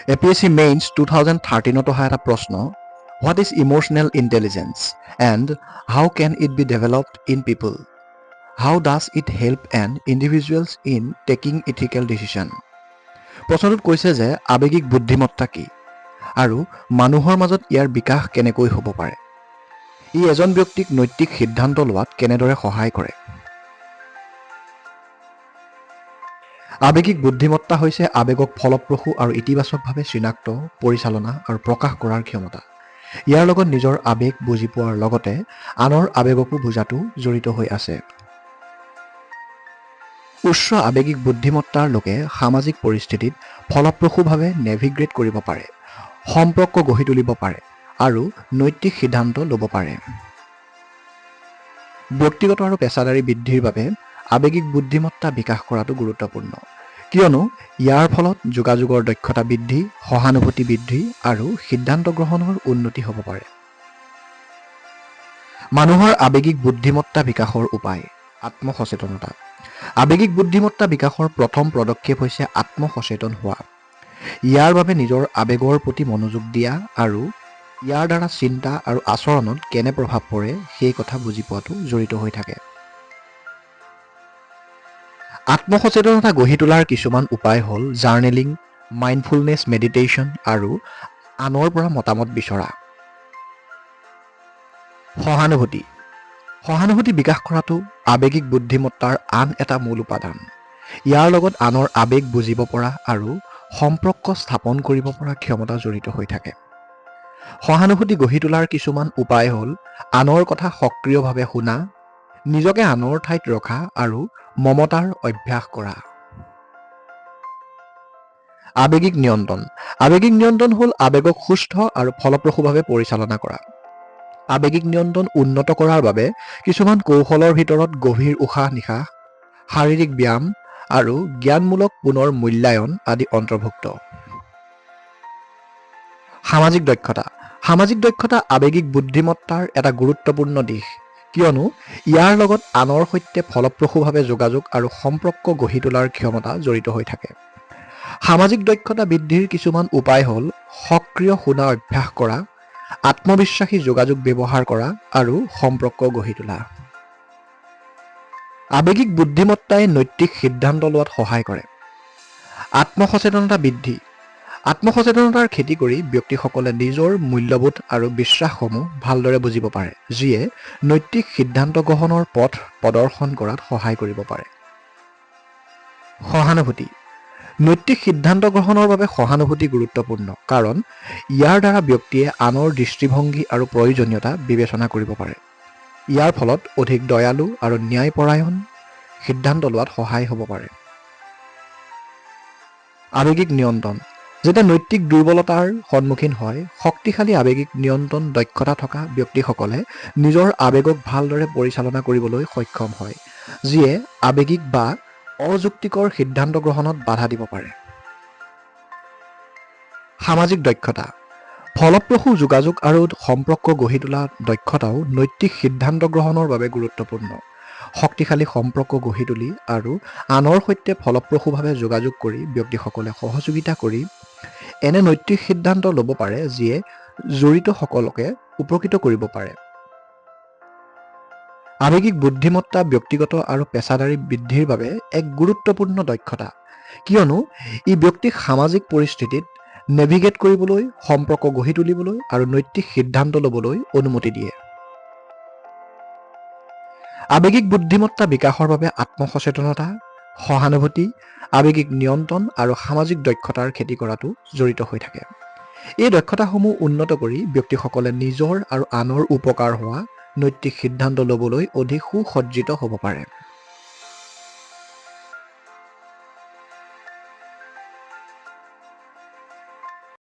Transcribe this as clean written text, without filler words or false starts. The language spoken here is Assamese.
APSC Mains 2013 অহা এটা প্ৰশ্ন, What is emotional intelligence and how can it be developed in people? How does it help an individuals in taking ethical decision? প্ৰশ্নটোত কৈছে যে আৱেগিক বুদ্ধিমত্তা কি আৰু মানুহৰ মাজত ইয়াৰ বিকাশ কেনেকৈ হ'ব পাৰে। ই এজন ব্যক্তিক নৈতিক সিদ্ধান্ত লোৱাত কেনেদৰে সহায় কৰে। আৱেগিক বুদ্ধিমত্তা হৈছে আৱেগক ফলপ্ৰসূ আৰু ইতিবাচকভাৱে চিনাক্ত, পৰিচালনা আৰু প্ৰকাশ কৰাৰ ক্ষমতা। ইয়াৰ লগত নিজৰ আৱেগ বুজি পোৱাৰ লগতে আনৰ আৱেগকো বুজাটো জড়িত হৈ আছে। উচ্চ আৱেগিক বুদ্ধিমত্তাৰ লোকে সামাজিক পৰিস্থিতিত ফলপ্ৰসূভাৱে নেভিগেট কৰিব পাৰে, সম্পৰ্ক গঢ়ি তুলিব পাৰে আৰু নৈতিক সিদ্ধান্ত ল'ব পাৰে। ব্যক্তিগত আৰু পেছাদাৰী বৃদ্ধিৰ বাবে আৱেগিক বুদ্ধিমত্তা বিকাশ কৰাটো গুৰুত্বপূৰ্ণ, কিয়নো ইয়াৰ ফলত যোগাযোগৰ দক্ষতা বৃদ্ধি, সহানুভূতি বৃদ্ধি আৰু সিদ্ধান্ত গ্ৰহণৰ উন্নতি হ'ব পাৰে। মানুহৰ আৱেগিক বুদ্ধিমত্তা বিকাশৰ উপায়। আত্মসচেতনতা। আৱেগিক বুদ্ধিমত্তা বিকাশৰ প্ৰথম পদক্ষেপ হৈছে আত্মসচেতন হোৱা। ইয়াৰ বাবে নিজৰ আৱেগৰ প্ৰতি মনোযোগ দিয়া আৰু ইয়াৰ দ্বাৰা চিন্তা আৰু আচৰণত কেনে প্ৰভাৱ পৰে সেই কথা বুজি পোৱাটো জড়িত হৈ থাকে। আত্মসচেতনতা গঢ়ি তোলাৰ কিছুমান উপায় হ'ল জাৰ্নেলিং, মাইণ্ডফুলনেছ মেডিটেশ্যন আৰু আনৰ পৰা মতামত বিচৰা। সহানুভূতি। সহানুভূতি বিকাশ কৰাটো আৱেগিক বুদ্ধিমত্তাৰ আন এটা মূল উপাদান। ইয়াৰ লগত আনৰ আৱেগ বুজিব পৰা আৰু সম্পৰ্ক স্থাপন কৰিব পৰা ক্ষমতা জড়িত হৈ থাকে। সহানুভূতি গঢ়ি তোলাৰ কিছুমান উপায় হ'ল আনৰ কথা সক্ৰিয়ভাৱে শুনা, নিজকে আনৰ ঠাইত ৰখা আৰু মমতাৰ অভ্যাস কৰা। আৱেগিক নিয়ন্ত্ৰণ। আৱেগিক নিয়ন্ত্ৰণ হ'ল আৱেগক সুস্থ আৰু ফলপ্ৰসূভাৱে পৰিচালনা কৰা। আৱেগিক নিয়ন্ত্ৰণ উন্নত কৰাৰ বাবে কিছুমান কৌশলৰ ভিতৰত গভীৰ উশাহ-নিশাহ, শাৰীৰিক ব্যায়াম আৰু জ্ঞানমূলক পুনৰ মূল্যায়ন আদি অন্তৰ্ভুক্ত। সামাজিক দক্ষতা। সামাজিক দক্ষতা আৱেগিক বুদ্ধিমত্তাৰ এটা গুৰুত্বপূৰ্ণ দিশ, কিয়নো ইয়াৰ লগত আনৰ সৈতে ফলপ্ৰসূভাৱে যোগাযোগ আৰু সম্পৰ্ক গঢ়ি তোলাৰ ক্ষমতা জড়িত হৈ থাকে। সামাজিক দক্ষতা বৃদ্ধিৰ কিছুমান উপায় হ'ল সক্ৰিয় শুনা অভ্যাস কৰা, আত্মবিশ্বাসী যোগাযোগ ব্যৱহাৰ কৰা আৰু সম্পৰ্ক গঢ়ি তোলা। আৱেগিক বুদ্ধিমত্তাই নৈতিক সিদ্ধান্ত লোৱাত সহায় কৰে। আত্মসচেতনতা বৃদ্ধি। আত্মসচেতনতাৰ খেতি কৰি ব্যক্তিসকলে নিজৰ মূল্যবোধ আৰু বিশ্বাসসমূহ ভালদৰে বুজিব পাৰে, যিয়ে নৈতিক সিদ্ধান্ত গ্ৰহণৰ পথ প্ৰদৰ্শন কৰাত সহায় কৰিব পাৰে। সহানুভূতি। নৈতিক সিদ্ধান্ত গ্ৰহণৰ বাবে সহানুভূতি গুৰুত্বপূৰ্ণ, কাৰণ ইয়াৰ দ্বাৰা ব্যক্তিয়ে আনৰ দৃষ্টিভংগী আৰু প্ৰয়োজনীয়তা বিবেচনা কৰিব পাৰে। ইয়াৰ ফলত অধিক দয়ালু আৰু ন্যায়পৰায়ণ সিদ্ধান্ত লোৱাত সহায় হ'ব পাৰে। আৱেগিক নিয়ন্ত্ৰণ। যেতিয়া নৈতিক দুৰ্বলতাৰ সন্মুখীন হয়, শক্তিশালী আৱেগিক নিয়ন্ত্ৰণ দক্ষতা থকা ব্যক্তিসকলে নিজৰ আৱেগক ভালদৰে পৰিচালনা কৰিবলৈ সক্ষম হয়, যিয়ে আৱেগিক বা অযুক্তিকৰ সিদ্ধান্ত গ্ৰহণত বাধা দিব পাৰে। সামাজিক দক্ষতা। ফলপ্ৰসূ যোগাযোগ আৰু সম্পৰ্ক গঢ়ি তোলা দক্ষতাও নৈতিক সিদ্ধান্ত গ্ৰহণৰ বাবে গুৰুত্বপূৰ্ণ। শক্তিশালী সম্পৰ্ক গঢ়ি তুলি আৰু আনৰ সৈতে ফলপ্ৰসূভাৱে যোগাযোগ কৰি ব্যক্তিসকলে সহযোগিতা কৰি এনে নৈতিক সিদ্ধান্ত ল'ব পাৰে যিয়ে জড়িত সকলোকে উপকৃত কৰিব পাৰে। আৱেগিক বুদ্ধিমত্তা ব্যক্তিগত আৰু পেছাদাৰী বৃদ্ধিৰ বাবে এক গুৰুত্বপূৰ্ণ দক্ষতা, কিয়নো ই ব্যক্তিক সামাজিক পৰিস্থিতিত নেভিগেট কৰিবলৈ, সম্পৰ্ক গঢ়ি তুলিবলৈ আৰু নৈতিক সিদ্ধান্ত ল'বলৈ অনুমতি দিয়ে। আৱেগিক বুদ্ধিমত্তা বিকাশৰ বাবে আত্মসচেতনতা, সহানুভূতি, আৱেগিক নিয়ন্ত্ৰণ আৰু সামাজিক দক্ষতাৰ খেতি কৰাটো জড়িত হৈ থাকে। এই দক্ষতাসমূহ উন্নত কৰি ব্যক্তিসকলে নিজৰ আৰু আনৰ উপকাৰ হোৱা নৈতিক সিদ্ধান্ত ল'বলৈ অধিক সুসজ্জিত হ'ব পাৰে।